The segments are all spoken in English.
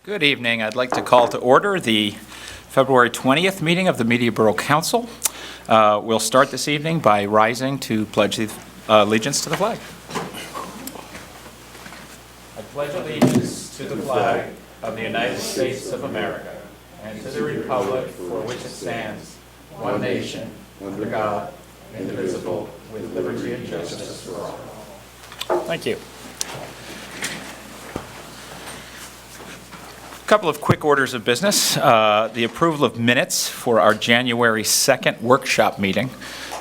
Good evening. I'd like to call to order the February 20th meeting of the Media Borough Council. We'll start this evening by rising to pledge the allegiance to the flag. I pledge allegiance to the flag of the United States of America and to the republic for which it stands, one nation, under God, indivisible, with liberty and justice for all. Thank you. A couple of quick orders of business. The approval of minutes for our January 2nd workshop meeting.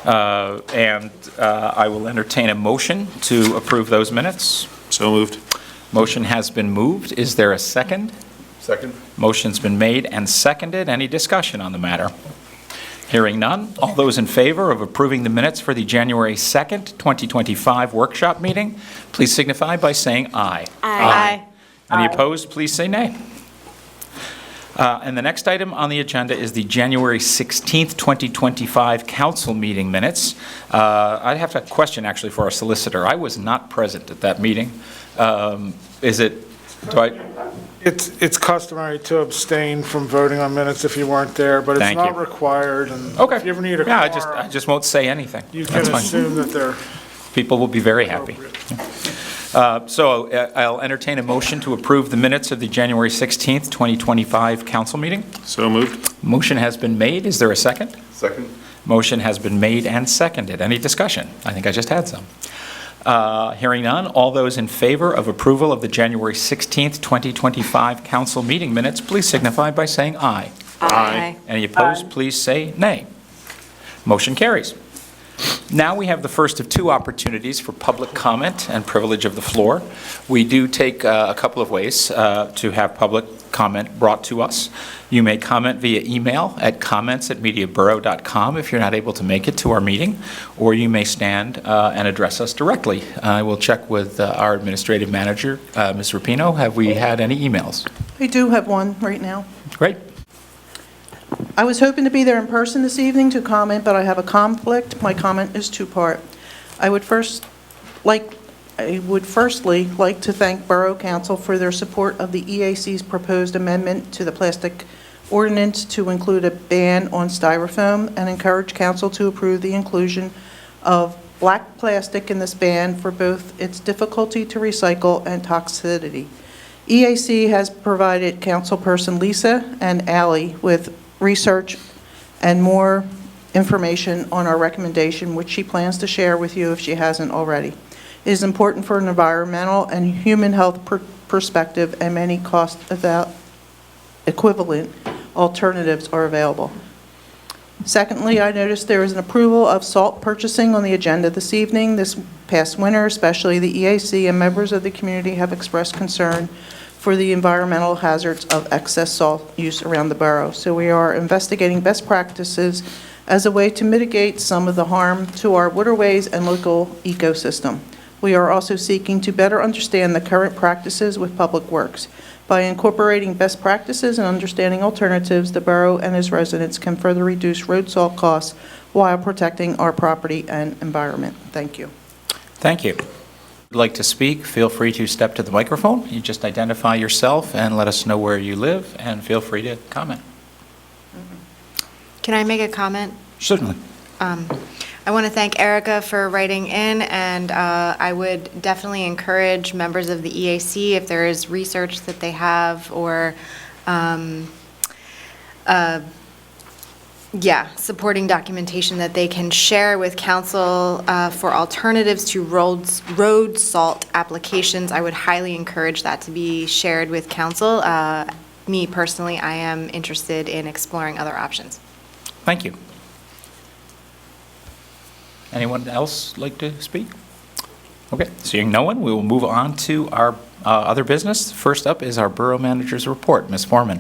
I will entertain a motion to approve those minutes. So moved. Motion has been moved. Is there a second? Second. Motion's been made and seconded. Any discussion on the matter? Hearing none. All those in favor of approving the minutes for the January 2nd, 2025 workshop meeting, please signify by saying aye. Aye. Any opposed, please say nay. And the next item on the agenda is the January 16th, 2025 council meeting minutes. I have a question actually for our solicitor. I was not present at that meeting. It's customary to abstain from voting on minutes if you weren't there, but it's Thank not you. required. And Okay. if you ever need a Yeah, quorum, I just won't say anything. you That's can fine. assume that they're People will be very happy. appropriate. So I'll entertain a motion to approve the minutes of the January 16th, 2025 council meeting. So moved. Motion has been made. Is there a second? Second. Motion has been made and seconded. Any discussion? I think I just had some. Hearing none, all those in favor of approval of the January 16th, 2025 council meeting minutes, please signify by saying aye. Aye. Any opposed, please say nay. Motion carries. Now we have the first of two opportunities for public comment and privilege of the floor. We do take a couple of ways to have public comment brought to us. You may comment via email at comments@mediaborough.com if you're not able to make it to our meeting, or you may stand and address us directly. I will check with our administrative manager, Ms. Rapino. Have we had any emails? I do have one right now. Great. I was hoping to be there in person this evening to comment, but I have a conflict. My comment is two-part. I would firstly like to thank Borough Council for their support of the EAC's proposed amendment to the plastic ordinance to include a ban on styrofoam, and encourage Council to approve the inclusion of black plastic in this ban for both its difficulty to recycle and toxicity. EAC has provided Councilperson Lisa and Ally with research and more information on our recommendation, which she plans to share with you if she hasn't already. It is important for an environmental and human health perspective, and many cost-equivalent alternatives are available. Secondly, I noticed there is an approval of salt purchasing on the agenda this evening. This past winter, especially the EAC and members of the community have expressed concern for the environmental hazards of excess salt use around the borough. So we are investigating best practices as a way to mitigate some of the harm to our waterways and local ecosystem. We are also seeking to better understand the current practices with Public Works. By incorporating best practices and understanding alternatives, the borough and its residents can further reduce road salt costs while protecting our property and environment. Thank you. Thank you. If you'd like to speak, feel free to step to the microphone. You just identify yourself and let us know where you live, and feel free to comment. Can I make a comment? Certainly. I want to thank Erica for writing in, and I would definitely encourage members of the EAC, if there is research that they have or supporting documentation that they can share with council for alternatives to road salt applications. I would highly encourage that to be shared with council. Me personally, I am interested in exploring other options. Thank you. Anyone else like to speak? Okay, seeing no one, we will move on to our other business. First up is our Borough Manager's report. Ms. Foreman.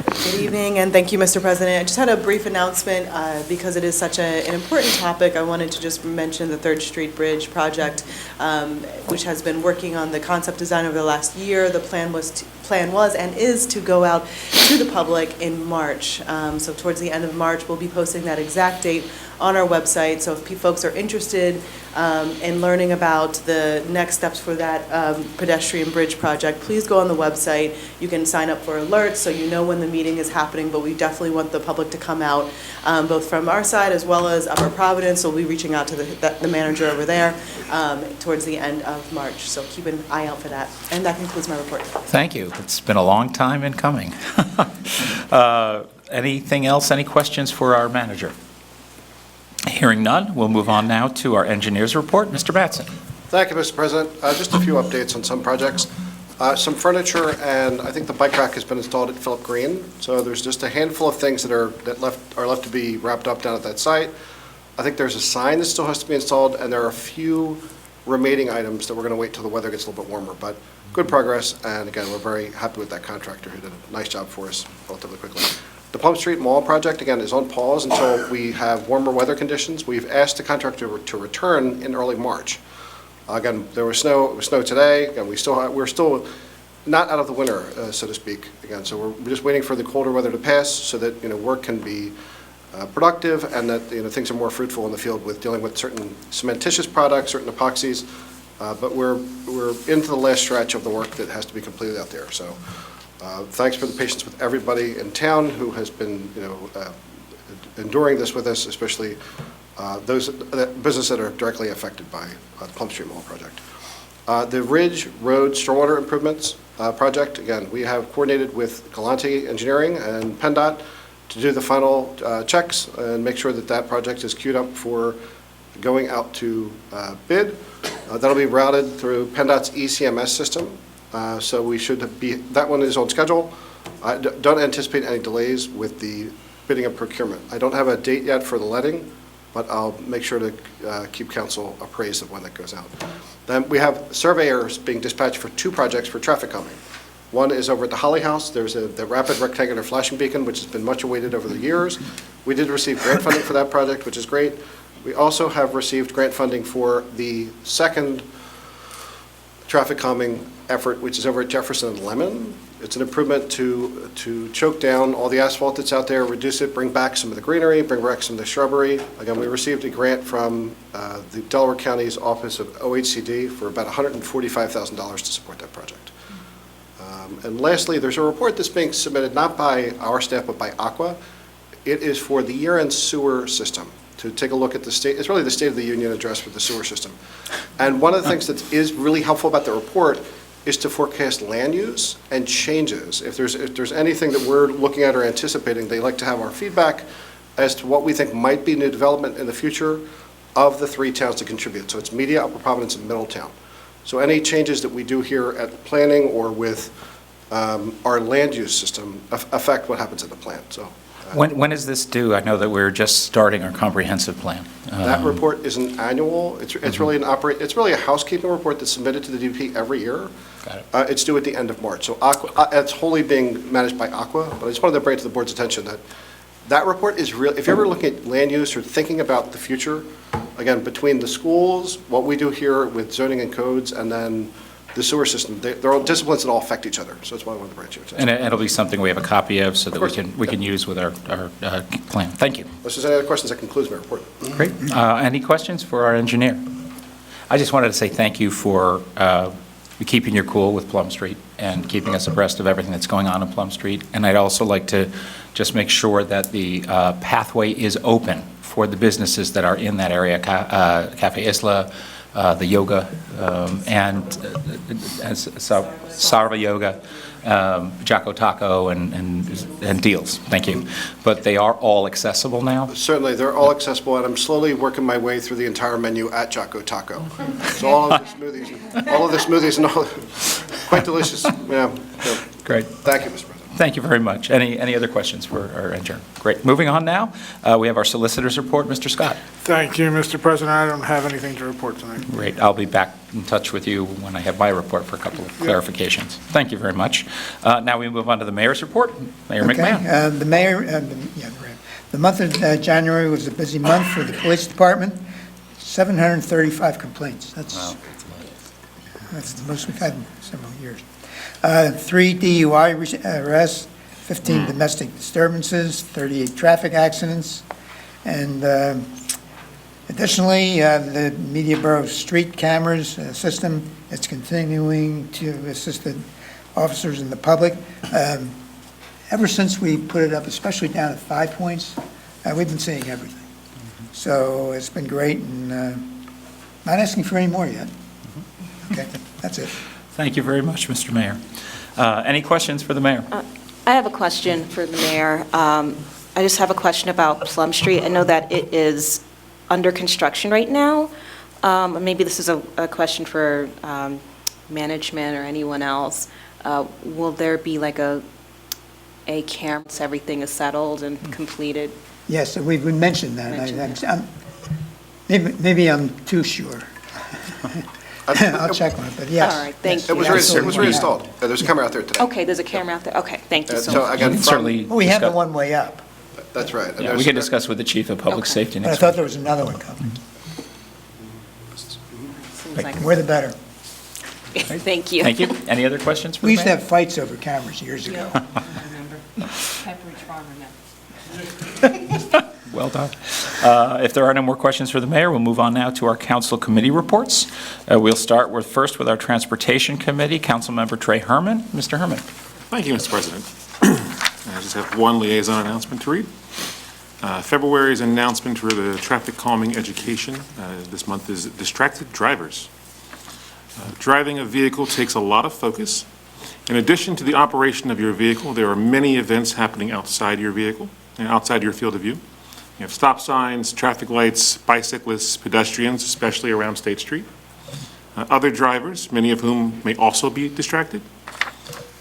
Good evening, and thank you, Mr. President. I just had a brief announcement because it is such an important topic. I wanted to just mention the 3rd Street Bridge project, which has been working on the concept design over the last year. The plan was plan was and is to go out to the public in March. So towards the end of March, we'll be posting that exact date on our website. So if folks are interested in learning about the next steps for that pedestrian bridge project, please go on the website. You can sign up for alerts so you know when the meeting is happening, but we definitely want the public to come out, both from our side as well as Upper Providence. So we'll be reaching out to the manager over there towards the end of March. So keep an eye out for that. And that concludes my report. Thank you. It's been a long time in coming. Anything else? Any questions for our manager? Hearing none, we'll move on now to our engineer's report. Mr. Batson. Thank you, Mr. President. Just a few updates on some projects. Some furniture, and I think the bike rack has been installed at Philip Green. So there's just a handful of things that are left to be wrapped up down at that site. I think there's a sign that still has to be installed, and there are a few remaining items that we're going to wait till the weather gets a little bit warmer. But good progress, and again, we're very happy with that contractor who did a nice job for us relatively quickly. The Plum Street Mall project, again, is on pause until we have warmer weather conditions. We've asked the contractor to return in early March. Again, there was snow. It was snow today. Again, we're still not out of the winter, so to speak. Again, so we're just waiting for the colder weather to pass so that work can be productive, and that things are more fruitful in the field with dealing with certain cementitious products, certain epoxies. But we're into the last stretch of the work that has to be completed out there. So. Thanks for the patience with everybody in town who has been, enduring this with us, especially those businesses that are directly affected by the Plum Street Mall project. The Ridge Road Stormwater Improvements project, again, we have coordinated with Galante Engineering and PennDOT to do the final checks and make sure that that project is queued up for going out to bid. That'll be routed through PennDOT's ECMS system. So we should be, that one is on schedule. I don't anticipate any delays with the bidding and procurement. I don't have a date yet for the letting, but I'll make sure to keep council appraised of when that goes out. Then we have surveyors being dispatched for two projects for traffic calming. One is over at the Holly House. There's the rapid rectangular flashing beacon, which has been much awaited over the years. We did receive grant funding for that project, which is great. We also have received grant funding for the second traffic calming effort, which is over at Jefferson and Lemon. It's an improvement to choke down all the asphalt that's out there, reduce it, bring back some of the greenery, bring back some of the shrubbery. Again, we received a grant from the Delaware County's Office of OHCD for about $145,000 to support that project. And lastly, there's a report that's being submitted not by our staff but by Aqua. It is for the year-end sewer system, to take a look at the state. It's really the State of the Union address for the sewer system. And one of the things that is really helpful about the report is to forecast land use and changes. If there's anything that we're looking at or anticipating, they like to have our feedback as to what we think might be new development in the future of the three towns to contribute. So it's Media, Upper Providence, and Middletown. So any changes that we do here at planning or with our land use system affect what happens at the plant. So. When is this due? I know that we're just starting our comprehensive plan. That report is an annual. It's really it's really a housekeeping report that's submitted to the DP every year. Got it. It's due at the end of March. So it's wholly being managed by Aqua. But I just wanted to bring to the board's attention that report is real. If you're ever looking at land use or thinking about the future, again, between the schools, what we do here with zoning and codes, and then the sewer system, they're all disciplines that all affect each other. So that's why I wanted to bring it to your attention. And it'll be something we have a copy of so that we can use with our plan. Thank you. Unless there's any other questions, that concludes my report. Great. Any questions for our engineer? I just wanted to say thank you for keeping your cool with Plum Street and keeping us abreast of everything that's going on in Plum Street. And I'd also like to just make sure that the pathway is open for the businesses that are in that area, Cafe Isla, the yoga, and Sarva Yoga, Jocko Taco, and Deals. Thank you. But they are all accessible now? Certainly, they're all accessible, and I'm slowly working my way through the entire menu at Jocko Taco. So all of the smoothies and all, quite delicious. Yeah. Great. Thank you, Mr. President. Thank you very much. Any other questions for our engineer? Great. Moving on now, we have our solicitor's report. Mr. Scott. Thank you, Mr. President. I don't have anything to report tonight. Great. I'll be back in touch with you when I have my report for a couple of clarifications. Thank you very much. Now we move on to the mayor's report. Mayor McMahon. The mayor, the month of January was a busy month for the police department. 735 complaints. That's the most we've had in several years. 3 DUI arrests, 15 domestic disturbances, 38 traffic accidents, and additionally, the Media Borough street cameras system is continuing to assist the officers and the public. Ever since we put it up, especially down at 5 Points, we've been seeing everything. So it's been great, and not asking for any more yet. Okay, that's it. Thank you very much, Mr. Mayor. Any questions for the mayor? I have a question for the mayor. I just have a question about Plum Street. I know that it is under construction right now. Maybe this is a question for management or anyone else. Will there be like a camera once everything is settled and completed? Yes, we mentioned that. Maybe I'm too sure. I'll check on it, but yes. All right, thank It you. was reinstalled. There's a camera out there today. Okay, there's a camera out there. Okay, thank you so So much. again, We can from, certainly We have the discuss- one way up, that's right. And Yeah, there's- we can discuss with the chief of public Okay. safety but I next thought week. there was another one coming. Seems like- The more the better. Thank you. Thank you. Any other questions for We the used to mayor? have fights over cameras years ago. Well done. If there are no more questions for the mayor, we'll move on now to our council committee reports. We'll start first with our Transportation Committee, Councilmember Trey Herman. Mr. Herman. Thank you, Mr. President. I just have one liaison announcement to read. February's announcement for the traffic calming education this month is distracted drivers. Driving a vehicle takes a lot of focus. In addition to the operation of your vehicle, there are many events happening outside your vehicle and outside your field of view. You have stop signs, traffic lights, bicyclists, pedestrians, especially around State Street. Other drivers, many of whom may also be distracted.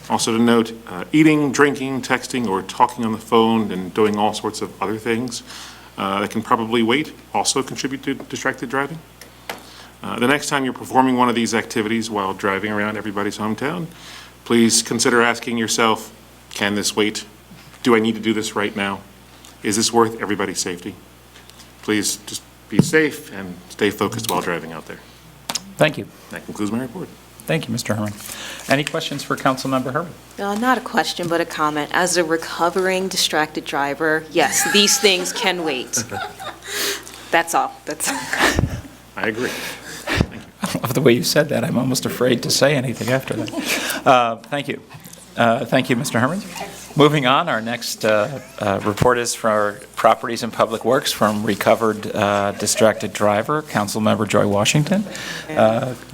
Also to note, eating, drinking, texting, or talking on the phone and doing all sorts of other things that can probably wait also contribute to distracted driving. The next time you're performing one of these activities while driving around everybody's hometown, please consider asking yourself, can this wait? Do I need to do this right now? Is this worth everybody's safety? Please just be safe and stay focused while driving out there. Thank you. That concludes my report. Thank you, Mr. Herman. Any questions for Councilmember Herman? Not a question, but a comment. As a recovering distracted driver, yes, these things can wait. That's all. I agree. I love the way you said that. I'm almost afraid to say anything after that. Thank you. Thank you, Mr. Herman. Moving on, our next report is for our Properties and Public Works from recovered distracted driver, Councilmember Joy Washington.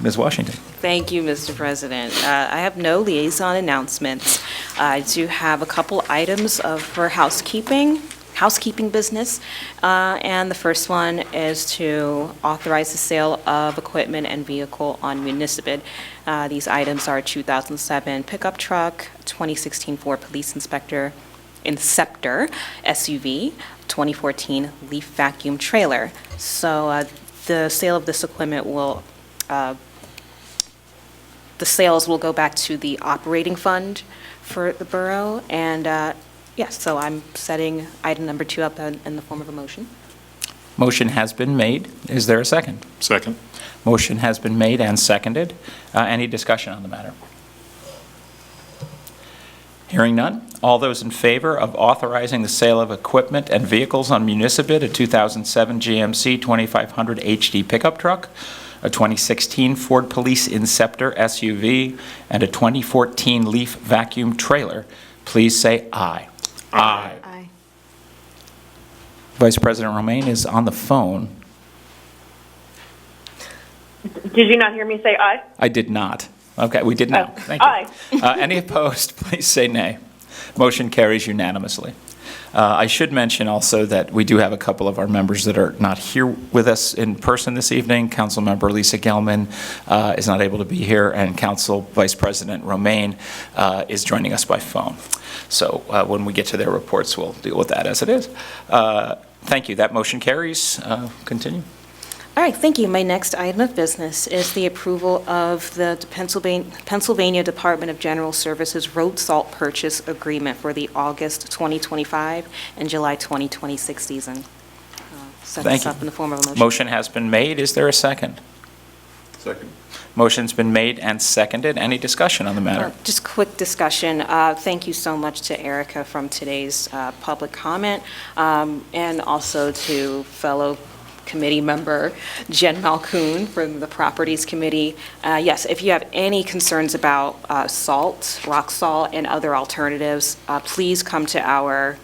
Ms. Washington. Thank you, Mr. President. I have no liaison announcements. I do have a couple items for housekeeping business. And the first one is to authorize the sale of equipment and vehicle on Municipid. These items are 2007 pickup truck, 2016 Ford Police Inspector SUV, 2014 Leaf Vacuum Trailer. So the sale of this equipment the sales will go back to the operating fund for the borough. And yes, so I'm setting item number 2 up in the form of a motion. Motion has been made. Is there a second? Second. Motion has been made and seconded. Any discussion on the matter? Hearing none. All those in favor of authorizing the sale of equipment and vehicles on Municipid, a 2007 GMC 2500 HD pickup truck, a 2016 Ford Police Inceptor SUV, and a 2014 Leaf Vacuum Trailer, please say aye. Aye. Aye. Vice President Romaine is on the phone. Did you not hear me say aye? I did not. Okay, we did now. Thank you. Aye. Any opposed, please say nay. Motion carries unanimously. I should mention also that we do have a couple of our members that are not here with us in person this evening. Councilmember Lisa Gelman is not able to be here, and Council Vice President Romaine is joining us by phone. So when we get to their reports, we'll deal with that as it is. Thank you. That motion carries. Continue. All right, thank you. My next item of business is the approval of the Pennsylvania Department of General Services road salt purchase agreement for the August 2025 and July 2026 season. Set Thank this you. up in the form of a motion. Motion has been made. Is there a second? Second. Motion's been made and seconded. Any discussion on the matter? Just quick discussion. Thank you so much to Erica from today's public comment, and also to fellow committee member Jen Malkoon from the Properties Committee. Yes, if you have any concerns about salt, rock salt, and other alternatives, please come to our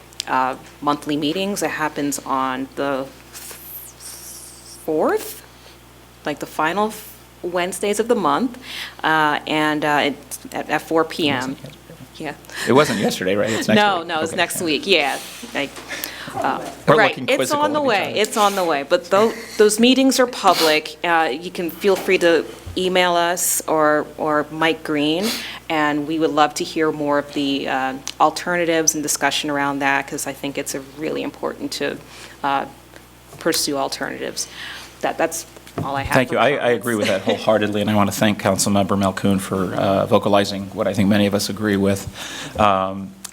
monthly meetings. It happens on the 4th, like the final Wednesdays of the month, and it's at 4 p.m. Yeah. It wasn't yesterday, right? It's next week. No, it's Okay. next week, yeah. We're Right, looking it's quizzical on the at each way, other. it's on the way. But those meetings are public. You can feel free to email us or Mike Green, and we would love to hear more of the alternatives and discussion around that, because I think it's really important to pursue alternatives. That's all I have. Thank for you. I comments. agree with that wholeheartedly, and I want to thank Councilmember Malkoon for vocalizing what I think many of us agree with.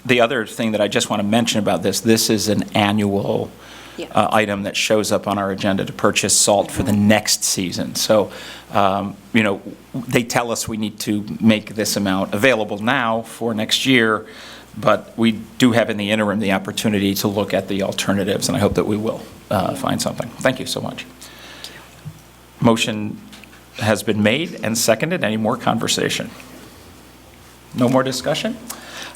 The other thing that I just want to mention about this is an annual Yeah. item that shows up on our agenda to purchase salt for the next season. So, they tell us we need to make this amount available now for next year, but we do have in the interim the opportunity to look at the alternatives, and I hope that we will find something. Thank you so much. Motion has been made and seconded. Any more conversation? No more discussion?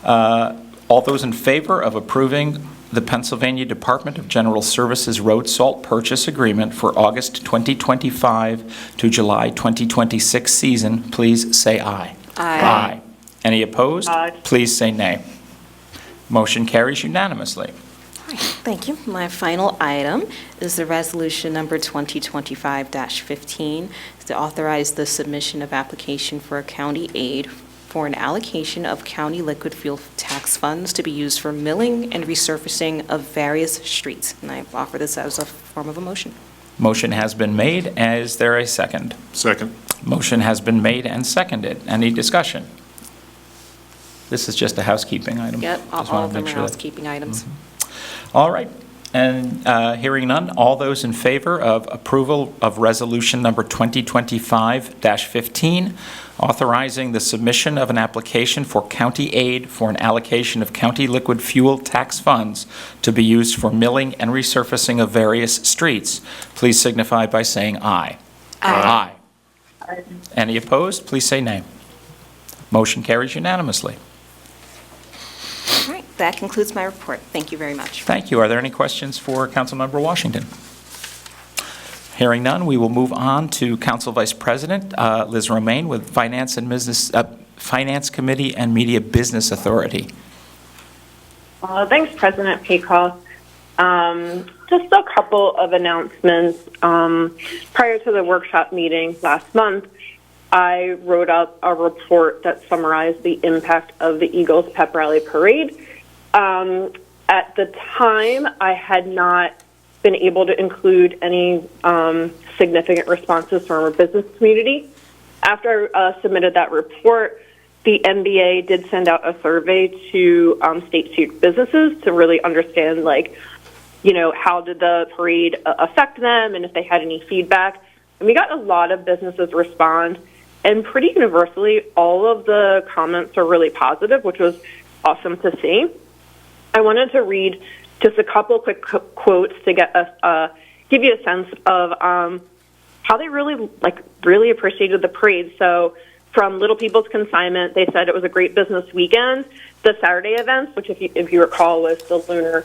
All those in favor of approving the Pennsylvania Department of General Services road salt purchase agreement for August 2025 to July 2026 season, please say aye. Aye. Any opposed? Aye. Please say nay. Motion carries unanimously. Thank you. My final item is the resolution number 2025-15, to authorize the submission of application for a county aid for an allocation of county liquid fuel tax funds to be used for milling and resurfacing of various streets. And I offer this as a form of a motion. Motion has been made. Is there a second? Second. Motion has been made and seconded. Any discussion? This is just a housekeeping item. Yep, Just all wanna of them make are sure that- housekeeping items. All right. And hearing none, all those in favor of approval of resolution number 2025-15, authorizing the submission of an application for county aid for an allocation of county liquid fuel tax funds to be used for milling and resurfacing of various streets, please signify by saying aye. Aye. Any opposed? Please say nay. Motion carries unanimously. All right, that concludes my report. Thank you very much. Thank you. Are there any questions for Councilmember Washington? Hearing none, we will move on to Council Vice President Liz Romaine with Finance Committee and Media Business Authority. Thanks, President Peacock. Just a couple of announcements. Prior to the workshop meeting last month, I wrote up a report that summarized the impact of the Eagles Pep Rally Parade. At the time, I had not been able to include any significant responses from our business community. After I submitted that report, the NBA did send out a survey to State Street businesses to really understand, how did the parade affect them and if they had any feedback. And we got a lot of businesses respond, and pretty universally, all of the comments are really positive, which was awesome to see. I wanted to read just a couple quick quotes to get us, give you a sense of how they really appreciated the parade. So from Little People's Consignment, they said it was a great business weekend. The Saturday events, which if you recall was the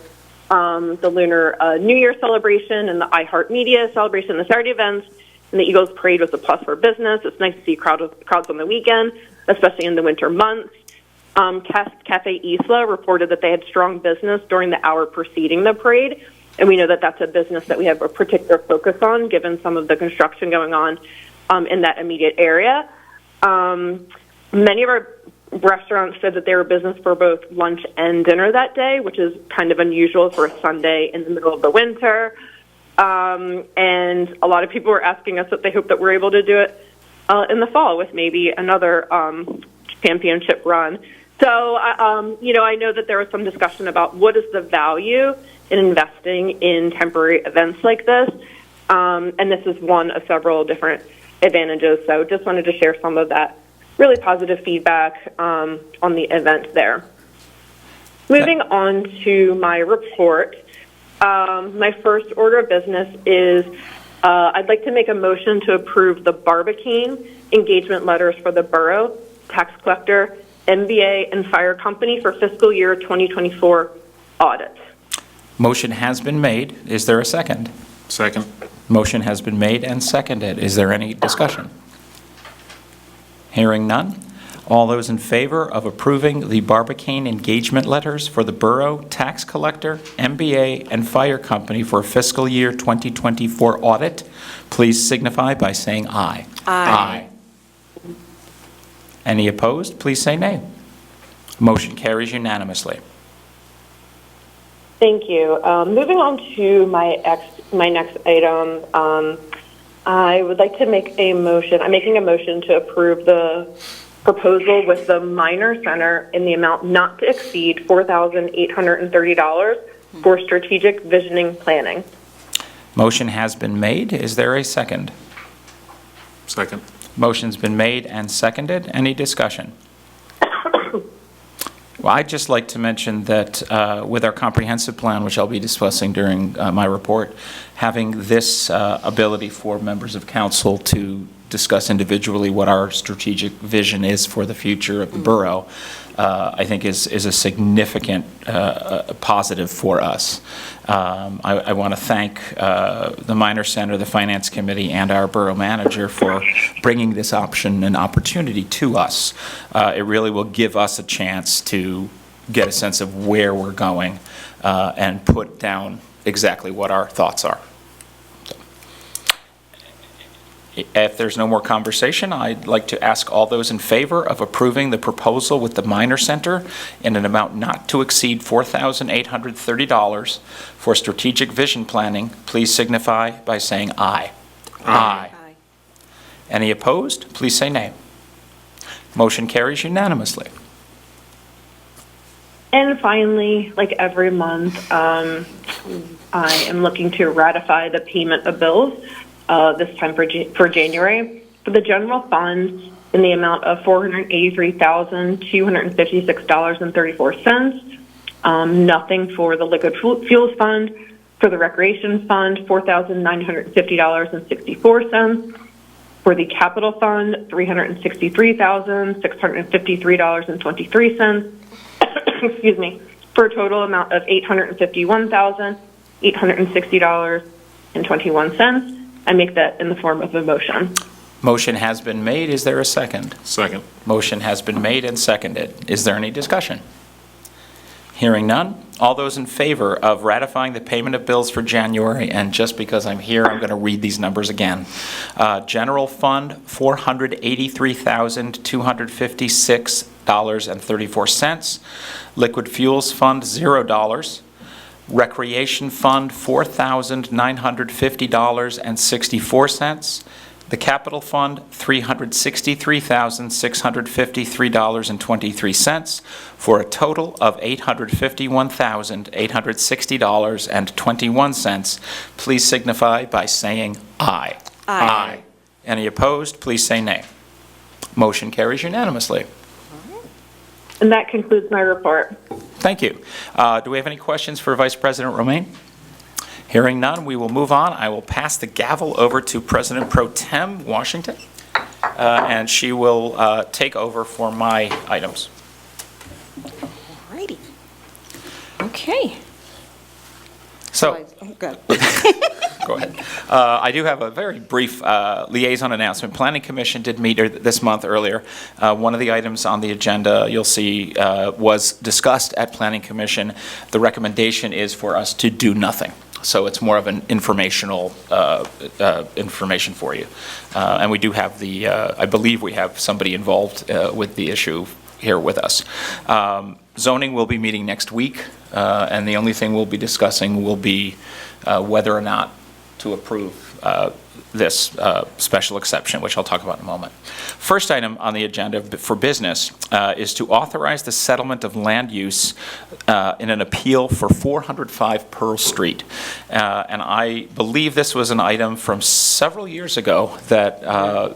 Lunar New Year celebration and the iHeartMedia celebration, the Saturday events, and the Eagles Parade was a plus for business. It's nice to see crowds on the weekend, especially in the winter months. Cafe Isla reported that they had strong business during the hour preceding the parade, and we know that that's a business that we have a particular focus on, given some of the construction going on in that immediate area. Many of our restaurants said that they were business for both lunch and dinner that day, which is kind of unusual for a Sunday in the middle of the winter. And a lot of people were asking us if they hope that we're able to do it in the fall with maybe another championship run. So, I know that there was some discussion about what is the value in investing in temporary events like this. And this is one of several different advantages. So just wanted to share some of that really positive feedback on the event there. Moving on to my report, my first order of business is I'd like to make a motion to approve the Barbicane engagement letters for the Borough, Tax Collector, MBA, and Fire Company for fiscal year 2024 audit. Motion has been made. Is there a second? Second. Motion has been made and seconded. Is there any discussion? Hearing none. All those in favor of approving the Barbicane engagement letters for the Borough, Tax Collector, MBA, and Fire Company for fiscal year 2024 audit, please signify by saying aye. Aye. Any opposed? Please say nay. Motion carries unanimously. Thank you. Moving on to my next item, I would like to make a motion. I'm making a motion to approve the proposal with the Minor Center in the amount not to exceed $4,830 for strategic visioning planning. Motion has been made. Is there a second? Second. Motion's been made and seconded. Any discussion? Well, I'd just like to mention that with our comprehensive plan, which I'll be discussing during my report, having this ability for members of council to discuss individually what our strategic vision is for the future of the borough, I think is a significant positive for us. I want to thank the Minor Center, the Finance Committee, and our borough manager for bringing this option and opportunity to us. It really will give us a chance to get a sense of where we're going and put down exactly what our thoughts are. If there's no more conversation, I'd like to ask all those in favor of approving the proposal with the Minor Center in an amount not to exceed $4,830 for strategic vision planning, please signify by saying aye. Aye. Aye. Any opposed? Please say nay. Motion carries unanimously. And finally, like every month, I am looking to ratify the payment of bills, this time for January, for the general fund in the amount of $483,256.34. Nothing for the liquid fuels fund. For the recreation fund, $4,950.64. For the capital fund, $363,653.23. Excuse me, for a total amount of $851,860.21. I make that in the form of a motion. Motion has been made. Is there a second? Second. Motion has been made and seconded. Is there any discussion? Hearing none. All those in favor of ratifying the payment of bills for January, and just because I'm here, I'm going to read these numbers again. General Fund, $483,256.34. Liquid Fuels Fund, $0. Recreation Fund, $4,950.64. The Capital Fund, $363,653.23, for a total of $851,860.21. Please signify by saying aye. Aye. Any opposed? Please say nay. Motion carries unanimously. And that concludes my report. Thank you. Do we have any questions for Vice President Romaine? Hearing none, we will move on. I will pass the gavel over to President Pro Tem Washington, and she will take over for my items. Alrighty. Okay. So, Oh, good. go ahead. I do have a very brief liaison announcement. Planning Commission did meet this month earlier. One of the items on the agenda you'll see was discussed at Planning Commission. The recommendation is for us to do nothing. So it's more of an informational information for you. And we do have the, I believe we have somebody involved with the issue here with us. Zoning will be meeting next week, and the only thing we'll be discussing will be whether or not to approve this special exception, which I'll talk about in a moment. First item on the agenda for business is to authorize the settlement of land use in an appeal for 405 Pearl Street. And I believe this was an item from several years ago that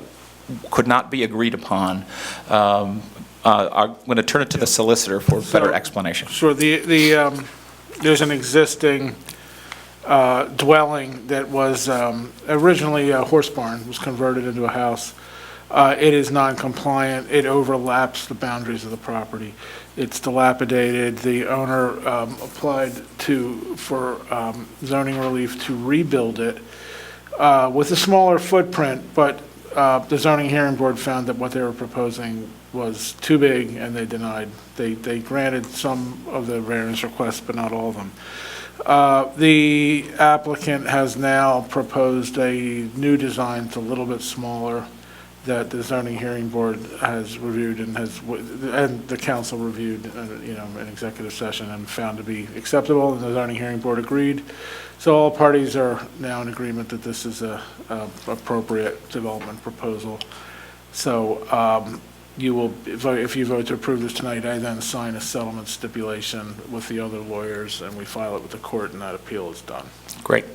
could not be agreed upon. I'm going to turn it to the solicitor for better explanation. Sure, there's an existing dwelling that was originally a horse barn, was converted into a house. It is non-compliant. It overlaps the boundaries of the property. It's dilapidated. The owner applied for zoning relief to rebuild it with a smaller footprint, but the zoning hearing board found that what they were proposing was too big, and they denied. They granted some of the variance requests, but not all of them. The applicant has now proposed a new design that's a little bit smaller that the zoning hearing board has reviewed and the council reviewed, in executive session and found to be acceptable, and the zoning hearing board agreed. So all parties are now in agreement that this is a appropriate development proposal. So you will, if you vote to approve this tonight, I then sign a settlement stipulation with the other lawyers, and we file it with the court, and that appeal is done. Great.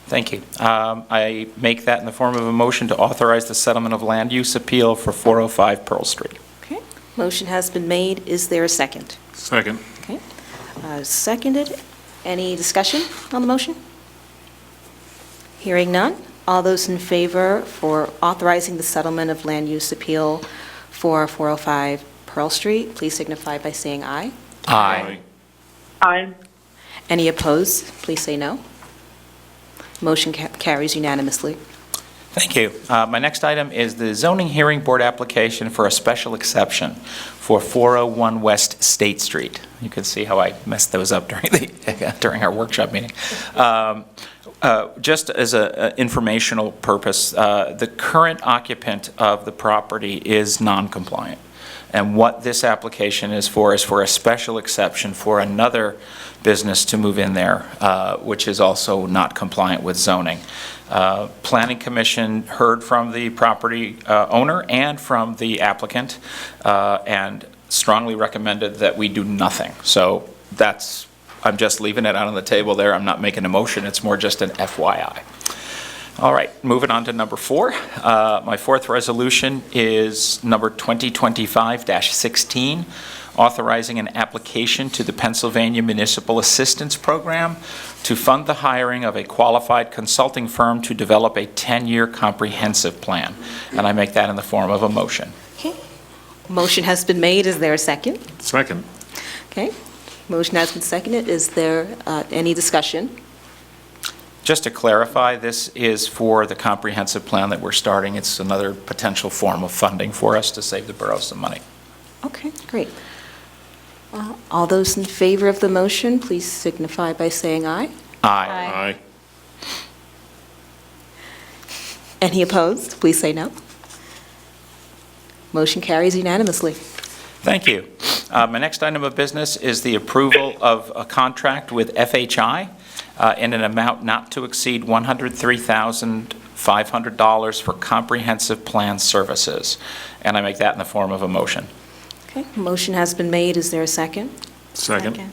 Thank you. I make that in the form of a motion to authorize the settlement of land use appeal for 405 Pearl Street. Okay, motion has been made. Is there a second? Second. Okay, seconded. Any discussion on the motion? Hearing none. All those in favor for authorizing the settlement of land use appeal for 405 Pearl Street, please signify by saying aye. Aye. Aye. Any opposed, please say no. Motion carries unanimously. Thank you. My next item is the zoning hearing board application for a special exception for 401 West State Street. You can see how I messed those up during our workshop meeting. Just as an informational purpose, the current occupant of the property is non-compliant. And what this application is for a special exception for another business to move in there, which is also not compliant with zoning. Planning Commission heard from the property owner and from the applicant and strongly recommended that we do nothing. So I'm just leaving it out on the table there. I'm not making a motion. It's more just an FYI. All right, moving on to number 4. My fourth resolution is number 2025-16, authorizing an application to the Pennsylvania Municipal Assistance Program to fund the hiring of a qualified consulting firm to develop a 10-year comprehensive plan. And I make that in the form of a motion. Okay. Motion has been made. Is there a second? Second. Okay. Motion has been seconded. Is there any discussion? Just to clarify, this is for the comprehensive plan that we're starting. It's another potential form of funding for us to save the borough some money. Okay, great. All those in favor of the motion, please signify by saying aye. Aye. Aye. Any opposed? Please say no. Motion carries unanimously. Thank you. My next item of business is the approval of a contract with FHI in an amount not to exceed $103,500 for comprehensive plan services. And I make that in the form of a motion. Okay, motion has been made. Is there a second? Second.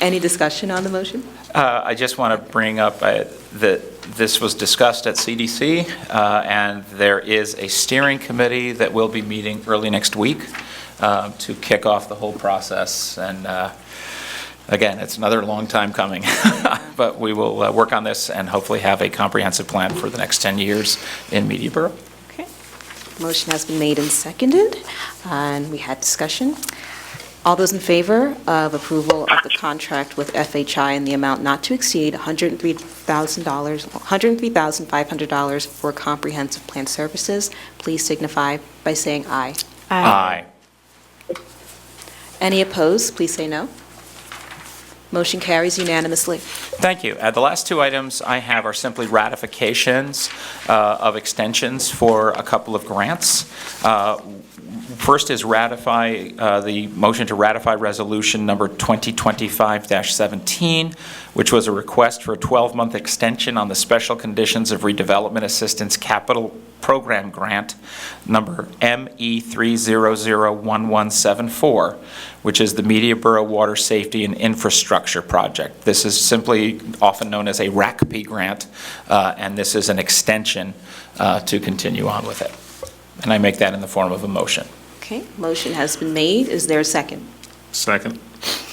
Any discussion on the motion? I just want to bring up that this was discussed at CDC, and there is a steering committee that will be meeting early next week to kick off the whole process. And again, it's another long time coming, but we will work on this and hopefully have a comprehensive plan for the next 10 years in Media Borough. Okay. Motion has been made and seconded, and we had discussion. All those in favor of approval of the contract with FHI in the amount not to exceed $103,500 for comprehensive plan services, please signify by saying aye. Aye. Any opposed, please say no. Motion carries unanimously. Thank you. The last 2 items I have are simply ratifications of extensions for a couple of grants. First is the motion to ratify resolution number 2025-17, which was a request for a 12-month extension on the Special Conditions of Redevelopment Assistance Capital Program Grant number ME3001174, which is the Media Borough Water Safety and Infrastructure Project. This is simply often known as a RACP grant, and this is an extension to continue on with it. And I make that in the form of a motion. Okay, motion has been made. Is there a second? Second.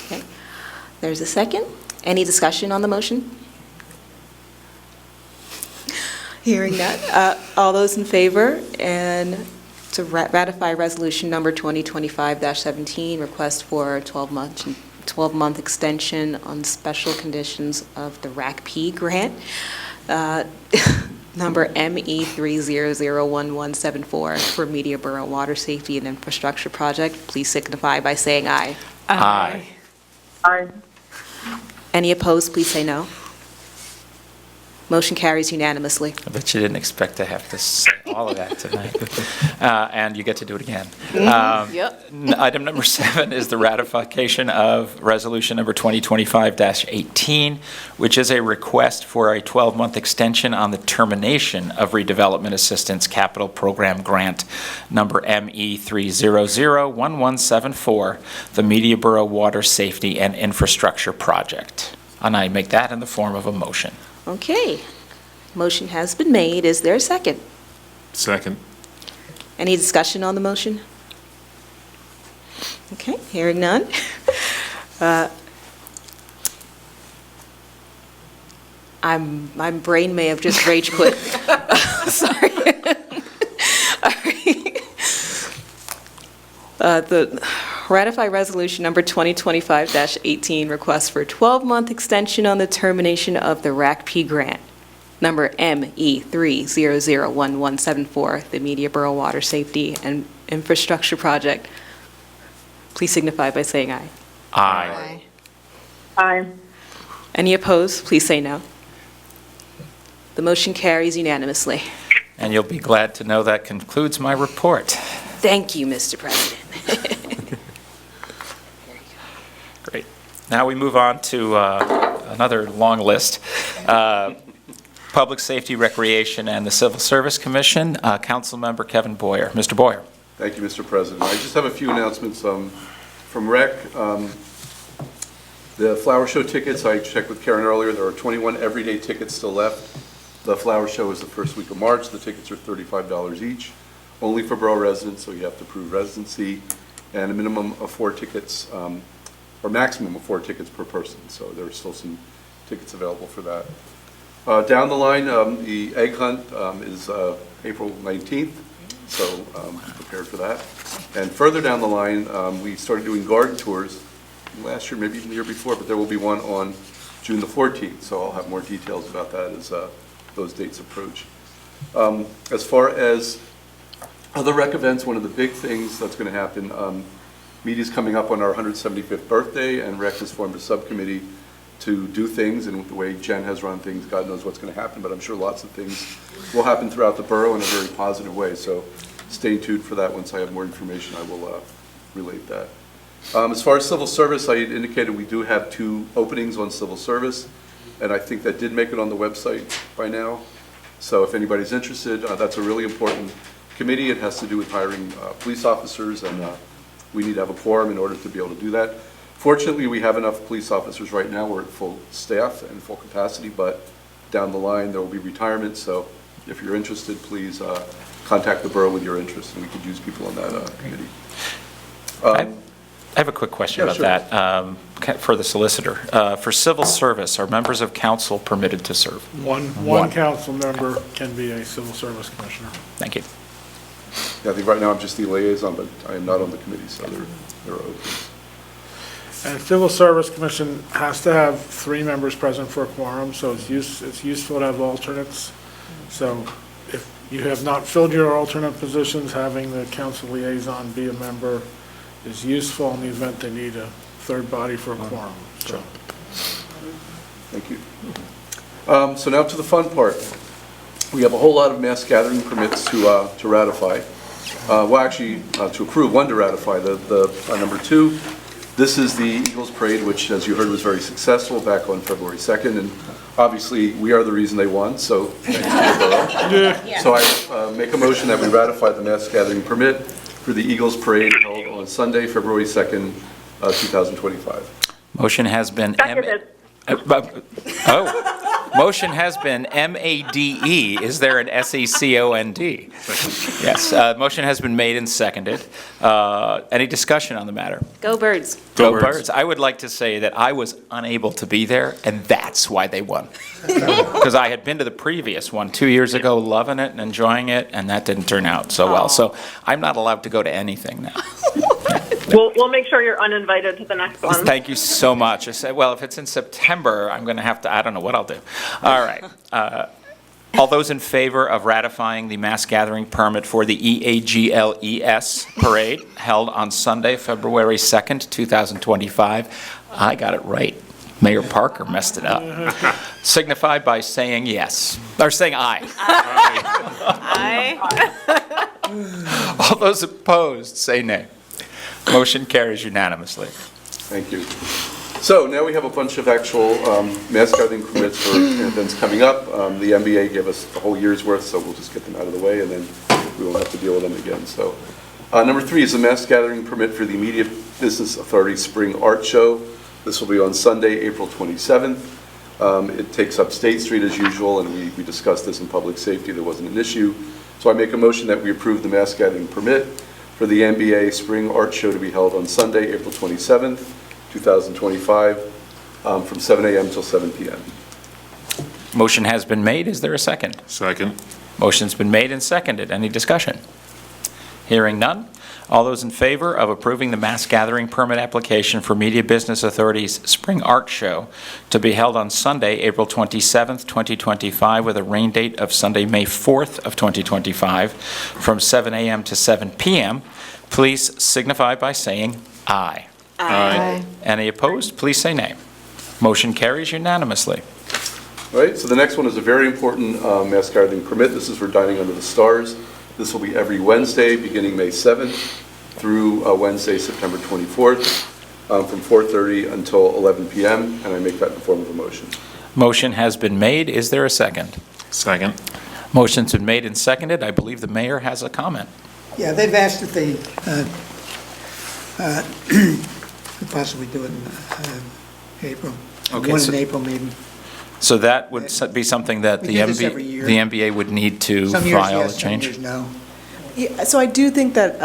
Okay, there's a second. Any discussion on the motion? Hearing none. All those in favor and to ratify resolution number 2025-17, request for a 12-month extension on special conditions of the RACP grant, number ME3001174 for Media Borough Water Safety and Infrastructure Project, please signify by saying aye. Aye. Aye. Any opposed, please say no. Motion carries unanimously. I bet you didn't expect to have to say all of that tonight. And you get to do it again. Yep. Item number 7 is the ratification of resolution number 2025-18, which is a request for a 12-month extension on the termination of redevelopment assistance capital program grant number ME3001174, the Media Borough Water Safety and Infrastructure Project. And I make that in the form of a motion. Okay. Motion has been made. Is there a second? Second. Any discussion on the motion? Okay, hearing none. My brain may have just rage quit. Sorry. All right. The ratify resolution number 2025-18, request for a 12-month extension on the termination of the RACP grant, number ME3001174, the Media Borough Water Safety and Infrastructure Project. Please signify by saying aye. Aye. Aye. Any opposed, please say no. The motion carries unanimously. And you'll be glad to know that concludes my report. Thank you, Mr. President. Great. Now we move on to another long list. Public Safety, Recreation, and the Civil Service Commission. Council Member Kevin Boyer. Mr. Boyer. Thank you, Mr. President. I just have a few announcements from Rec. The flower show tickets, I checked with Karen earlier, there are 21 everyday tickets still left. The flower show is the first week of March. The tickets are $35 each, only for borough residents, so you have to prove residency, and a minimum of 4 tickets, or maximum of 4 tickets per person. So there are still some tickets available for that. Down the line, the egg hunt is April 19th, so be prepared for that. And further down the line, we started doing garden tours last year, maybe even the year before, but there will be one on June the 14th, so I'll have more details about that as those dates approach. As far as other rec events, one of the big things that's going to happen, media's coming up on our 175th birthday, and Rec has formed a subcommittee to do things, and with the way Jen has run things, God knows what's going to happen, but I'm sure lots of things will happen throughout the borough in a very positive way, so stay tuned for that. Once I have more information, I will relate that. As far as civil service, I indicated we do have 2 openings on civil service, and I think that did make it on the website by now. So if anybody's interested, that's a really important committee. It has to do with hiring police officers, and we need to have a quorum in order to be able to do that. Fortunately, we have enough police officers right now. We're at full staff and full capacity, but down the line there will be retirement. So if you're interested, please contact the borough with your interest, and we could use people on that committee. I have a quick question about sure. that for the solicitor. For civil service, are members of council permitted to serve? One council member can be a civil service commissioner. Thank you. Yeah, I think right now I'm just the liaison, but I am not on the committee, so there are openings. And Civil Service Commission has to have 3 members present for a quorum, so it's useful to have alternates. So if you have not filled your alternate positions, having the council liaison be a member is useful in the event they need a third body for a quorum. So. Thank you. So now to the fun part. We have a whole lot of mass gathering permits to ratify. Well, actually, to approve, one to ratify. Number 2, this is the Eagles Parade, which, as you heard, was very successful back on February 2nd, and obviously, we are the reason they won, so thanks to the borough. So I make a motion that we ratify the mass gathering permit for the Eagles Parade held on Sunday, February 2nd, 2025. Motion has been Seconded. Motion has been M-A-D-E. Is there an S-E-C-O-N-D? Yes, motion has been made and seconded. Any discussion on the matter? Go Birds. Go Birds. I would like to say that I was unable to be there, and that's why they won. Because I had been to the previous one 2 years ago, loving it and enjoying it, and that didn't turn out so well. So I'm not allowed to go to anything now. We'll make sure you're uninvited to the next one. Thank you so much. I said, well, if it's in September, I'm going to have to, I don't know what I'll do. All right. All those in favor of ratifying the mass gathering permit for the EAGLES parade held on Sunday, February 2nd, 2025? I got it right. Mayor Parker messed it up. Signify by saying yes, or saying aye. Aye. All those opposed, say nay. Motion carries unanimously. Thank you. So now we have a bunch of actual mass gathering permits for events coming up. The NBA gave us a whole year's worth, so we'll just get them out of the way, and then we won't have to deal with them again. So number 3 is a mass gathering permit for the Media Business Authority Spring Art Show. This will be on Sunday, April 27th. It takes up State Street as usual, and we discussed this in public safety. There wasn't an issue. So I make a motion that we approve the mass gathering permit for the NBA Spring Art Show to be held on Sunday, April 27th, 2025, from 7 a.m. till 7 p.m. Motion has been made. Is there a second? Second. Motion's been made and seconded. Any discussion? Hearing none. All those in favor of approving the mass gathering permit application for Media Business Authority's Spring Art Show to be held on Sunday, April 27th, 2025, with a rain date of Sunday, May 4th of 2025, from 7 a.m. to 7 p.m., please signify by saying aye. Aye. Any opposed? Please say nay. Motion carries unanimously. All right, so the next one is a very important mass gathering permit. This is for Dining Under the Stars. This will be every Wednesday, beginning May 7th through Wednesday, September 24th, from 4:30 until 11 p.m., and I make that in the form of a motion. Motion has been made. Is there a second? Second. Motion's been made and seconded. I believe the mayor has a comment. Yeah, they've asked if they could possibly do it in April. Okay, One so- in April, maybe. So that would be something that We the do this every year. NBA would need to Some years file a yes, some change? years no. Yeah, so I do think that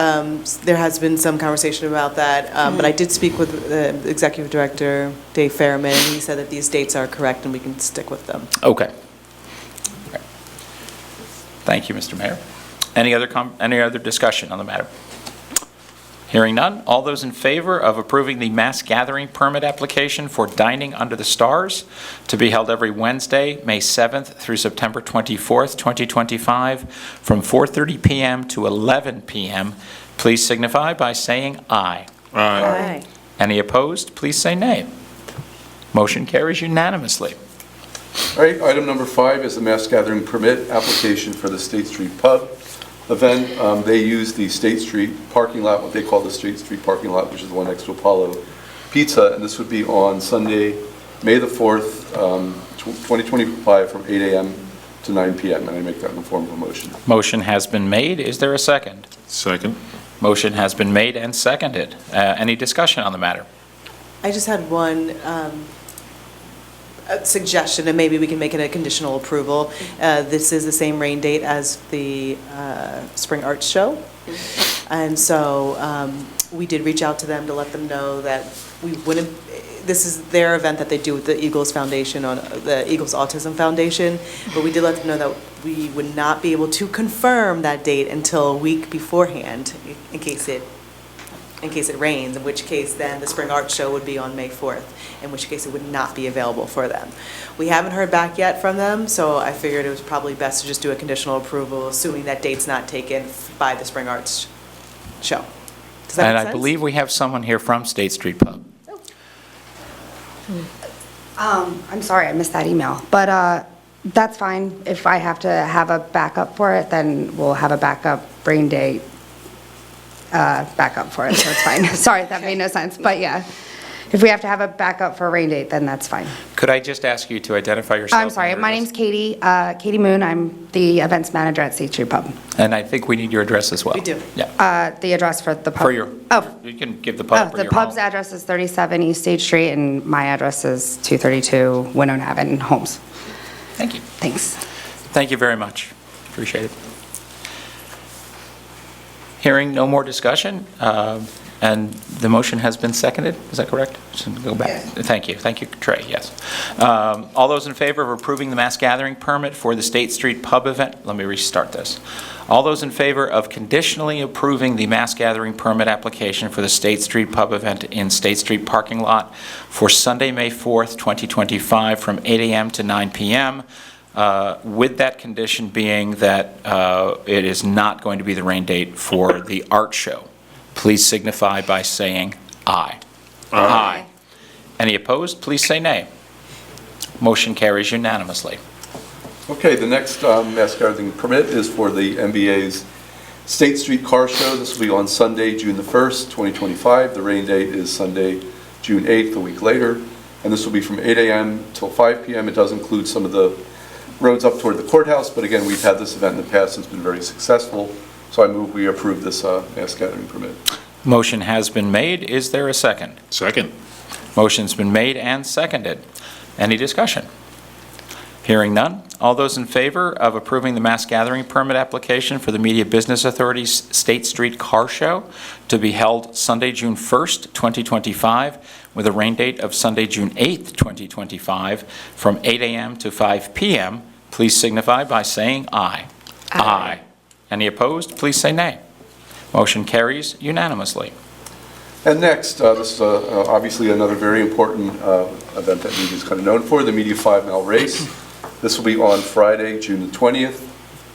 there has been some conversation about that, but I did speak with the Executive Director, Dave Fairman, and he said that these dates are correct and we can stick with them. Okay. Okay. Thank you, Mr. Mayor. Any other discussion on the matter? Hearing none, all those in favor of approving the mass gathering permit application for Dining Under the Stars to be held every Wednesday, May 7th through September 24th, 2025, from 4:30 p.m. to 11 p.m., please signify by saying aye. Aye. Any opposed, please say nay. Motion carries unanimously. All right, item number 5 is the mass gathering permit application for the State Street Pub event. They use the State Street parking lot, what they call the State Street parking lot, which is the one next to Apollo Pizza, and this would be on Sunday, May the 4th, 2025, from 8 a.m. to 9 p.m., and I make that in the form of a motion. Motion has been made. Is there a second? Second. Motion has been made and seconded. Any discussion on the matter? I just had one a suggestion, and maybe we can make it a conditional approval. This is the same rain date as the Spring Arts Show. And so we did reach out to them to let them know that we wouldn't, this is their event that they do with the Eagles Foundation, on the Eagles Autism Foundation, but we did let them know that we would not be able to confirm that date until a week beforehand in case it rains, in which case then the Spring Arts Show would be on May 4th, in which case it would not be available for them. We haven't heard back yet from them, so I figured it was probably best to just do a conditional approval, assuming that date's not taken by the Spring Arts Show. Does that And make I sense? believe we have someone here from State Street Pub. I'm sorry, I missed that email, but that's fine. If I have to have a backup for it, then we'll have a backup rain date backup for it, so it's fine. Sorry, that made no sense, but yeah. If we have to have a backup for a rain date, then that's fine. Could I just ask you to identify yourself? I'm sorry, and your my address? name's Katie, Katie Moon. I'm the events manager at State Street Pub. And I think we need your address as well. We do. Yeah, The address for the pub. for your, Oh, you can give the pub for the your pub's home. address is 37 East State Street, and my address is 232 Winona Avenue, Holmes. Thank you. Thanks. Thank you very much. Appreciate it. Hearing no more discussion, and the motion has been seconded, is that correct? So go back. Thank you. Thank you, Trey, yes. All those in favor of approving the mass gathering permit for the State Street Pub event, let me restart this. All those in favor of conditionally approving the mass gathering permit application for the State Street Pub event in State Street parking lot for Sunday, May 4th, 2025, from 8 a.m. to 9 p.m., with that condition being that it is not going to be the rain date for the art show, please signify by saying aye. Aye. Any opposed, please say nay. Motion carries unanimously. Okay, the next mass gathering permit is for the NBA's State Street Car Show. This will be on Sunday, June the 1st, 2025. The rain date is Sunday, June 8th, a week later. And this will be from 8 a.m. till 5 p.m. It does include some of the roads up toward the courthouse, but again, we've had this event in the past. It's been very successful. So I move we approve this mass gathering permit. Motion has been made. Is there a second? Second. Motion's been made and seconded. Any discussion? Hearing none. All those in favor of approving the mass gathering permit application for the Media Business Authority's State Street Car Show to be held Sunday, June 1st, 2025, with a rain date of Sunday, June 8th, 2025, from 8 a.m. to 5 p.m., please signify by saying aye. Aye. Any opposed, please say nay. Motion carries unanimously. And next, this is obviously another very important event that media is kind of known for, the Media 5-mile race. This will be on Friday, June the 20th,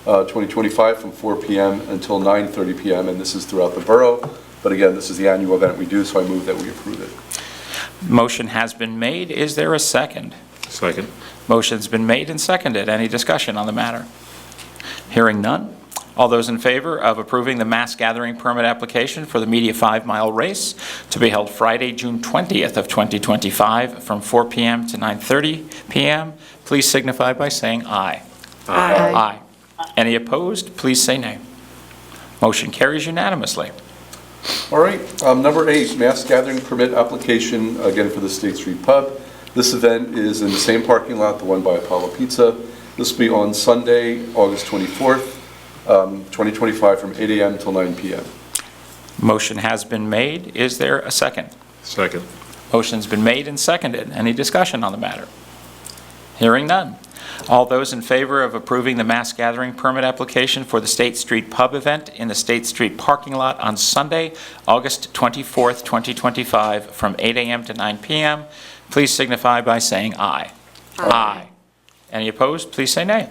2025, from 4 p.m. until 9:30 p.m., and this is throughout the borough. But again, this is the annual event we do, so I move that we approve it. Motion has been made. Is there a second? Second. Motion's been made and seconded. Any discussion on the matter? Hearing none. All those in favor of approving the mass gathering permit application for the Media 5-mile race to be held Friday, June 20th of 2025 from 4 p.m. to 9:30 p.m., please signify by saying aye. Aye. Any opposed, please say nay. Motion carries unanimously. All right, number 8, mass gathering permit application, again for the State Street Pub. This event is in the same parking lot, the one by Apollo Pizza. This will be on Sunday, August 24th, 2025, from 8 a.m. till 9 p.m. Motion has been made. Is there a second? Second. Motion's been made and seconded. Any discussion on the matter? Hearing none. All those in favor of approving the mass gathering permit application for the State Street Pub event in the State Street parking lot on Sunday, August 24th, 2025, from 8 a.m. to 9 p.m., please signify by saying aye. Aye. Any opposed, please say nay.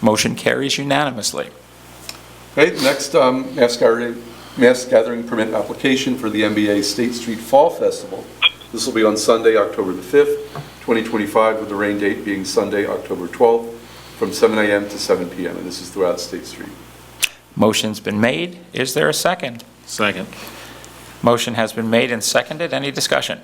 Motion carries unanimously. Okay, next mass gathering permit application for the NBA State Street Fall Festival. This will be on Sunday, October the 5th, 2025, with the rain date being Sunday, October 12th, from 7 a.m. to 7 p.m., and this is throughout State Street. Motion's been made. Is there a second? Second. Motion has been made and seconded. Any discussion?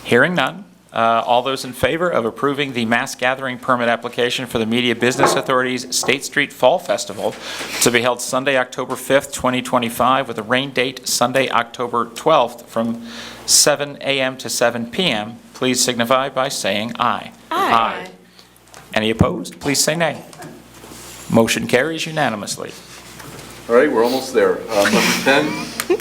Hearing none. All those in favor of approving the mass gathering permit application for the Media Business Authority's State Street Fall Festival to be held Sunday, October 5th, 2025, with a rain date Sunday, October 12th, from 7 a.m. to 7 p.m., please signify by saying aye. Aye. Any opposed? Please say nay. Motion carries unanimously. All right, we're almost there. Number 10,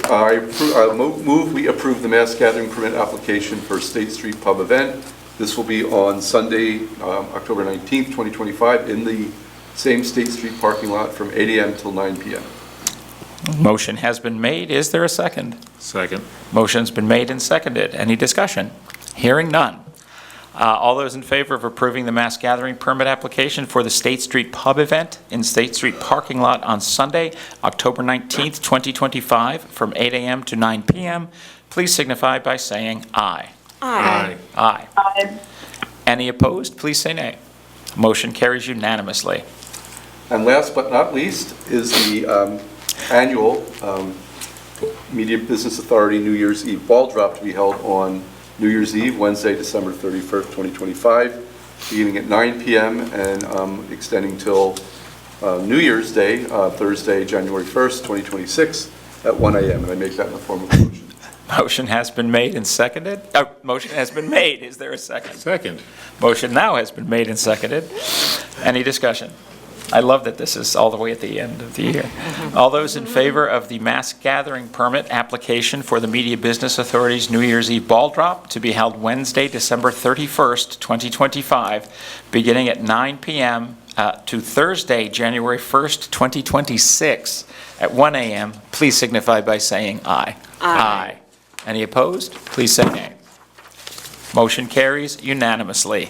I move we approve the mass gathering permit application for State Street Pub event. This will be on Sunday, October 19th, 2025, in the same State Street parking lot from 8 a.m. till 9 p.m. Motion has been made. Is there a second? Second. Motion's been made and seconded. Any discussion? Hearing none. All those in favor of approving the mass gathering permit application for the State Street Pub event in State Street parking lot on Sunday, October 19th, 2025, from 8 a.m. to 9 p.m., please signify by saying aye. Aye. Aye. Aye. Any opposed, please say nay. Motion carries unanimously. And last but not least is the annual Media Business Authority New Year's Eve ball drop to be held on New Year's Eve, Wednesday, December 31st, 2025, beginning at 9 p.m. and extending till New Year's Day, Thursday, January 1st, 2026, at 1 a.m. And I make that in the form of a motion. Motion has been made and seconded. Motion has been made. Is there a second? Second. Motion now has been made and seconded. Any discussion? I love that this is all the way at the end of the year. All those in favor of the mass gathering permit application for the Media Business Authority's New Year's Eve ball drop to be held Wednesday, December 31st, 2025, beginning at 9 p.m. To Thursday, January 1st, 2026, at 1 a.m., please signify by saying aye. Aye. Any opposed? Please say nay. Motion carries unanimously.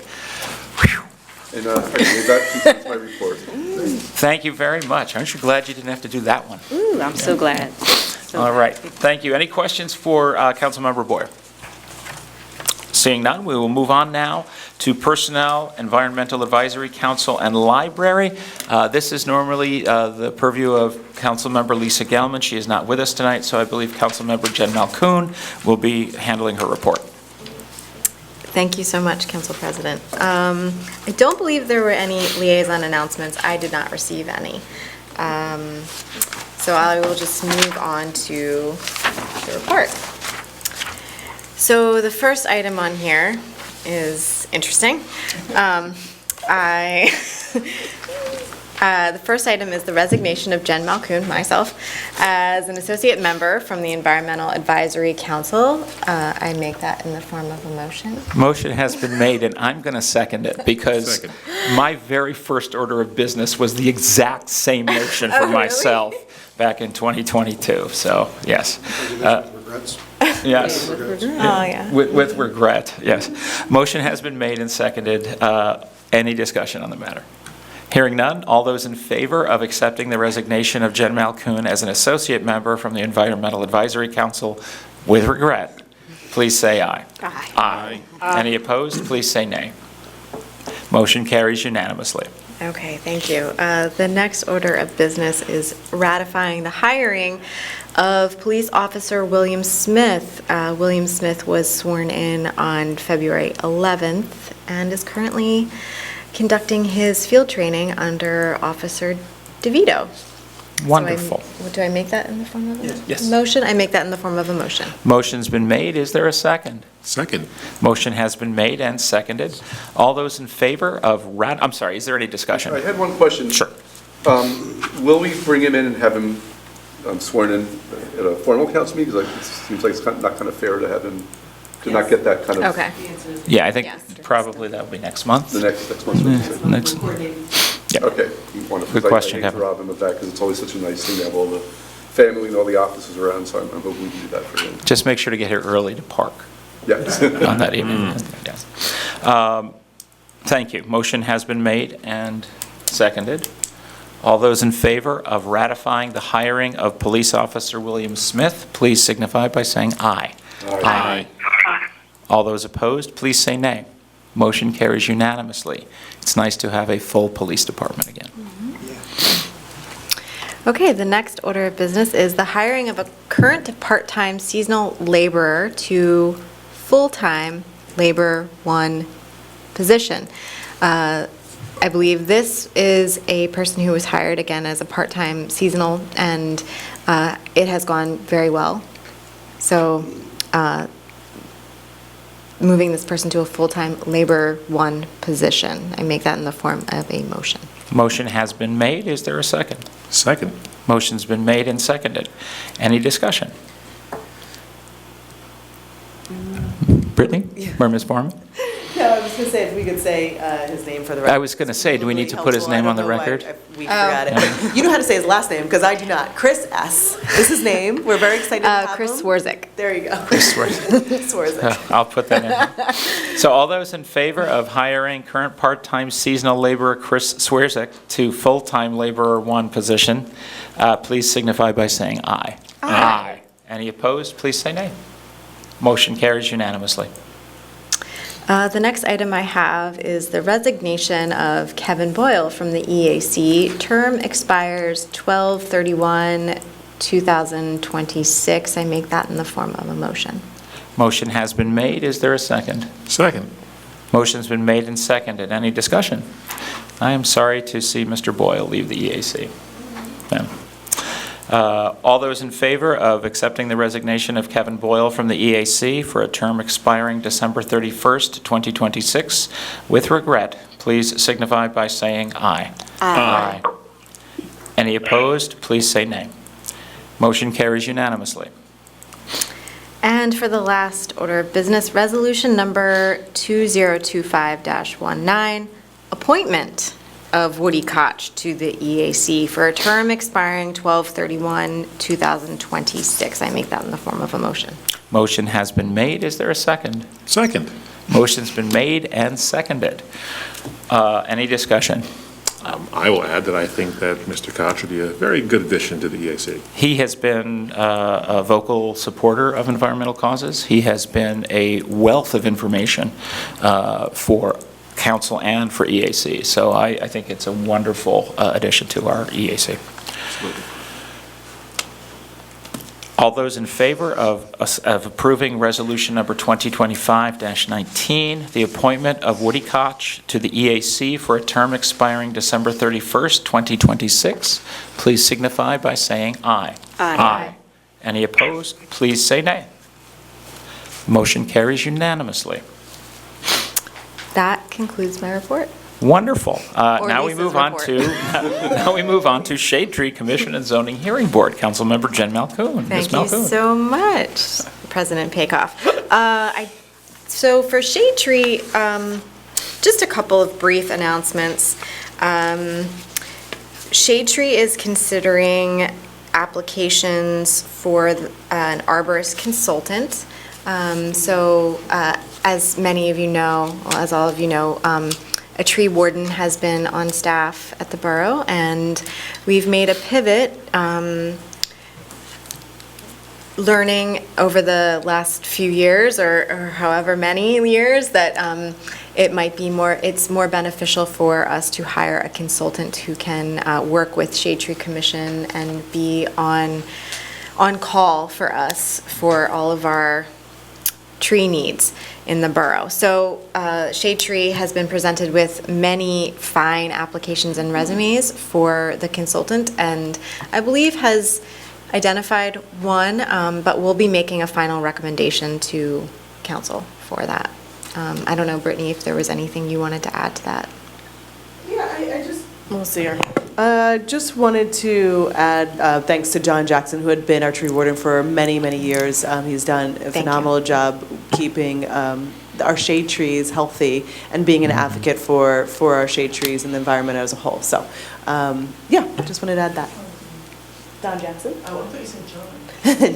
And that concludes my report. Thank you very much. Aren't you glad you didn't have to do that one? Ooh, I'm so glad. All right, thank you. Any questions for Councilmember Boyer? Seeing none, we will move on now to Personnel, Environmental Advisory Council, and Library. This is normally the purview of Councilmember Lisa Gelman. She is not with us tonight, so I believe Councilmember Jen Malkoon will be handling her report. Thank you so much, Council President. I don't believe there were any liaison announcements. I did not receive any. So I will just move on to the report. So the first item on here is interesting. The first item is the resignation of Jen Malkoon, myself, as an associate member from the Environmental Advisory Council. I make that in the form of a motion. Motion has been made, and I'm going to second it because Second. my very first order of business was the exact same motion for really? myself back in 2022. So, yes. Regrets? Yes. Oh, yeah. With regret, yes. Motion has been made and seconded. Any discussion on the matter? Hearing none, all those in favor of accepting the resignation of Jen Malkoon as an associate member from the Environmental Advisory Council with regret, please say aye. Aye. Aye. Any opposed, please say nay. Motion carries unanimously. Okay, thank you. The next order of business is ratifying the hiring of Police Officer William Smith. William Smith was sworn in on February 11th and is currently conducting his field training under Officer DeVito. Wonderful. Do I make that in the form of a Yes. motion? I make that in the form of a motion. Motion's been made. Is there a second? Second. Motion has been made and seconded. All those in favor of I'm sorry, is there any discussion? I had one question. Sure. Will we bring him in and have him sworn in at a formal council meeting? Because it seems like it's not kind of fair to have him, to not get that kind of. Okay. Yeah, I think Yes. probably that'll be next month. The next month's. Next. Yeah. Okay. Wonderful. Good question, I hate Kevin. to rob him of that because it's always such a nice thing to have all the family and all the officers around, so I'm hoping we can do that for him. Just make sure to get here early to park Yes. on that evening. Yes. Thank you. Motion has been made and seconded. All those in favor of ratifying the hiring of Police Officer William Smith, please signify by saying aye. Aye. All those opposed, please say nay. Motion carries unanimously. It's nice to have a full police department again. Okay, the next order of business is the hiring of a current part-time seasonal laborer to full-time labor 1 position. I believe this is a person who was hired again as a part-time seasonal, and it has gone very well. So moving this person to a full-time labor 1 position. I make that in the form of a motion. Motion has been made. Is there a second? Second. Motion's been made and seconded. Any discussion? Brittany? Or Ms. Foreman? No, I was going to say, if we could say his name for the record. I was gonna say, do we need to put his name on the record? We forgot it. But you know how to say his last name, because I do not. Chris S. is his name. We're very excited to have him. Chris Swarzik. There you go. Swarzik. I'll put that in. So all those in favor of hiring current part-time seasonal laborer Chris Swarzik to full-time laborer 1 position, please signify by saying aye. Aye. Any opposed, please say nay. Motion carries unanimously. The next item I have is the resignation of Kevin Boyle from the EAC. Term expires 12/31, 2026. I make that in the form of a motion. Motion has been made. Is there a second? Second. Motion's been made and seconded. Any discussion? I am sorry to see Mr. Boyle leave the EAC. Yeah. All those in favor of accepting the resignation of Kevin Boyle from the EAC for a term expiring December 31st, 2026, with regret, please signify by saying aye. Aye. Any opposed, please say nay. Motion carries unanimously. And for the last order of business, resolution number 2025-19, appointment of Woody Koch to the EAC for a term expiring 12/31/2026. I make that in the form of a motion. Motion has been made. Is there a second? Second. Motion's been made and seconded. Any discussion? I will add that I think that Mr. Koch would be a very good addition to the EAC. He has been a vocal supporter of environmental causes. He has been a wealth of information for Council and for EAC. So I think it's a wonderful addition to our EAC. Absolutely. All those in favor of approving resolution number 2025-19, the appointment of Woody Koch to the EAC for a term expiring December 31st, 2026, please signify by saying aye. Aye. Any opposed, please say nay. Motion carries unanimously. That concludes my report. Wonderful. Or Now we Lisa's move on report. to now we move on to Shade Tree Commission and Zoning Hearing Board. Councilmember Jen Malkoon. Ms. Thank you Malkoon. so much, President Paykoff. So for Shade Tree, just a couple of brief announcements. Shade Tree is considering applications for an arborist consultant. As many of you know, well, as all of you know, a tree warden has been on staff at the borough, and we've made a pivot, learning over the last few years, or however many years, that it's more beneficial for us to hire a consultant who can work with Shade Tree Commission and be on call for us for all of our tree needs in the borough. So Shade Tree has been presented with many fine applications and resumes for the consultant, and I believe has identified one, but we'll be making a final recommendation to council for that. I don't know, Brittany, if there was anything you wanted to add to that. Yeah, we'll see her. Just wanted to add thanks to John Jackson, who had been our tree warden for many, many years. He's done a phenomenal job keeping our shade trees healthy and being an advocate for our shade trees and the environment as a whole. So, yeah, just wanted to add that. Don Jackson? Oh, I thought you said John.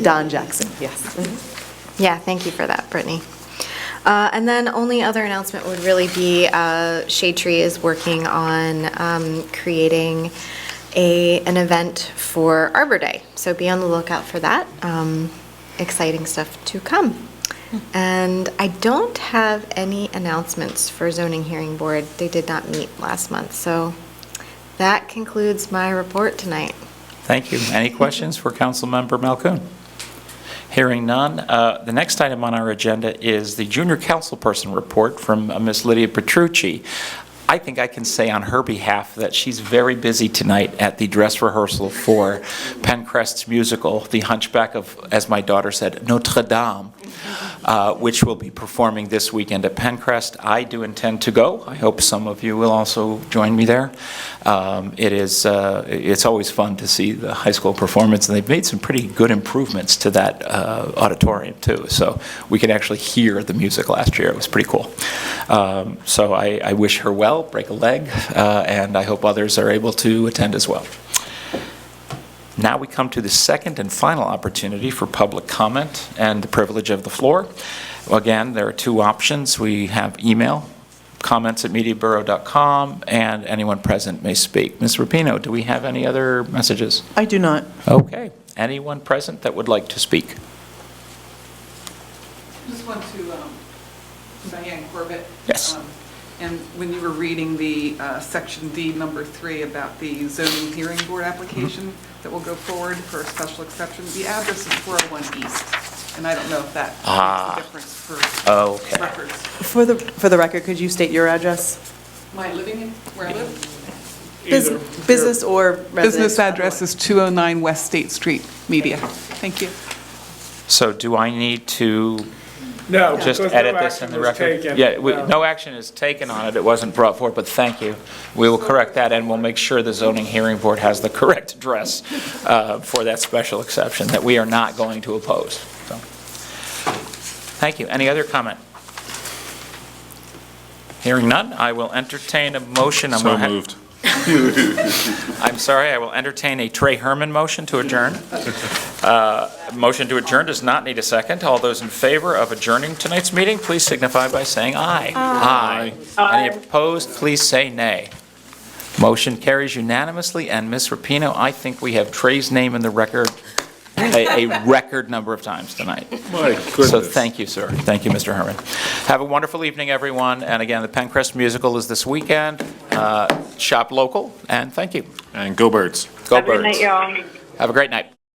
Don Jackson, yes. Yeah, thank you for that, Brittany. And then only other announcement would really be Shade Tree is working on creating an event for Arbor Day. So be on the lookout for that. Exciting stuff to come. And I don't have any announcements for Zoning Hearing Board. They did not meet last month. So that concludes my report tonight. Thank you. Any questions for Councilmember Malkoon? Hearing none. The next item on our agenda is the Junior Councilperson report from Ms. Lydia Petrucci. I think I can say on her behalf that she's very busy tonight at the dress rehearsal for Pencrest's musical, The Hunchback of, as my daughter said, Notre Dame, which will be performing this weekend at Pencrest. I do intend to go. I hope some of you will also join me there. It's always fun to see the high school performance, and they've made some pretty good improvements to that auditorium too. So we could actually hear the music last year. It was pretty cool. So I wish her well, break a leg, and I hope others are able to attend as well. Now we come to the second and final opportunity for public comment and the privilege of the floor. Again, there are two options. We have email, comments@mediaborough.com, and anyone present may speak. Ms. Rapino, do we have any other messages? I do not. Okay. Anyone present that would like to speak? Just want to, Diane Corbett. Yes. And when you were reading the Section D, number 3, about the zoning hearing board application that will go forward for a special exception, the address is 401 East, and I don't know if that makes a difference for Okay. records. For the record, could you state your address? My living in, where I live? Business or residence? Business address is 209 West State Street, Media. Thank you. So do I need to No, just because no edit this in action the was record? taken. Yeah, no action is taken on it, it wasn't brought forward, but thank you. We will correct that, and we'll make sure the zoning hearing board has the correct address for that special exception that we are not going to oppose. So, thank you. Any other comment? Hearing none, I will entertain a motion. So moved. I'm sorry, I will entertain a Trey Herman motion to adjourn. Motion to adjourn does not need a second. All those in favor of adjourning tonight's meeting, please signify by saying aye. Aye. Any opposed, please say nay. Motion carries unanimously, and Ms. Rapino, I think we have Trey's name in the record a record number of times tonight. My goodness. So thank you, sir. Thank you, Mr. Herman. Have a wonderful evening, everyone. And again, the Pencrest Musical is this weekend. Shop local, and thank you. And go Birds. Go Have a good Birds. night, y'all. Have a great night.